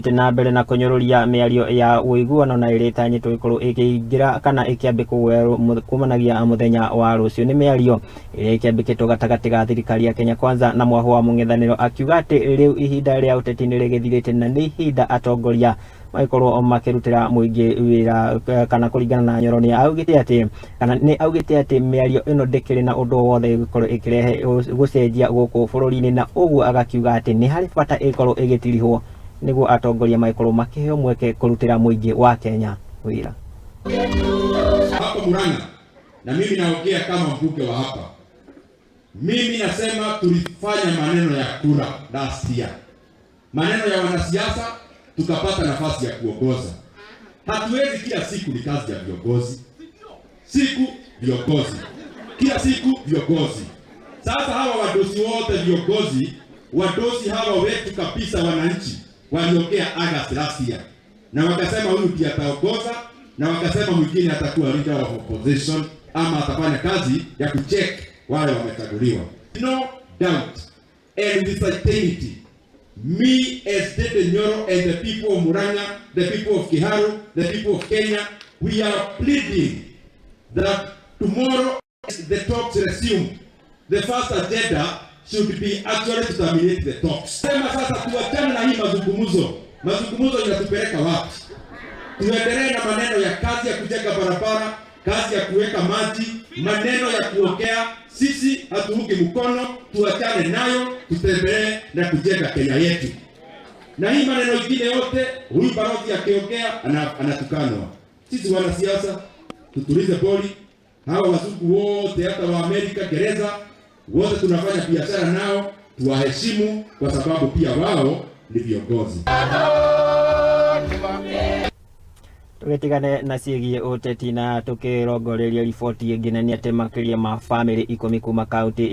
na mbere na kunyururia miario ya Wuiguithanio na iritanyitwo ikorwo ikiingira kana ikiambikwo kumanagia muthenya wa rucio ni miario iria ikiambikitwo gatagati ga thirikari ya Kenya Kwanza na mwaho wa mung'ethaniro akiuga ati riu ihinda ria uteti ni rigithirite na ni ihinda atongoria maikorwo makirutira muingi wira kana kuringana na Nyoro ni augite ati miario ino ndikiri na undu wothe ikorwo ikirehe gucenjia guku bururi-ini na uguo agakiuga ati ni hari bata ikorwo igitirihwo niguo atongoria maikorwo makiheo mweke kurutira muingi wa Kenya wira. Hapa Murang'a, na mimi naongea kama mbunge wa hapa, mimi nasema tulifanya maneno ya kura last year, maneno ya wanasiasa, tukapata nafasi ya kuongoza. Hatuwezi kila siku ni kazi ya viongozi, siku viongozi, kila siku viongozi. Sasa hawa wadosi wote viongozi, wadosi hawa wetu kabisa wananchi waliongea August last year na wakasema huyu pia ataongoza, na wakasema mwingine atakuwa leader of opposition ama atafanya kazi ya kucheck wale wamechaguliwa. No doubt and with certainty, me as Ndindi Nyoro and the people of Murang'a, the people of KIHARU, the people of Kenya, we are pleading that tomorrow the talks resume. The first agenda should be actually to terminate the talks. Sema sasa tuachane na hii mazungumzo. Mazungumzo yanatupeleka wapi? Tuendelee na maneno ya kazi ya kujenga barabara, kazi ya kuweka maji, maneno ya kuongea. Sisi hatuungi mkono, tuachane nayo, tutembelee na kujenga Kenya yetu. Na hii maneno mengine yote, huyu balozi akiongea anatukanwa. Sisi wanasiasa tutulize boli. Hawa wazungu wote hata wa Amerika gereza wote tunafanya biashara nao, tuwaheshimu kwa sababu pia wao ni viongozi. Tugetigane na ciĩgiĩ ũteti na tukirongoreria riboti ĩngĩ nĩ atĩ makĩria ma family 10 kuma kaunti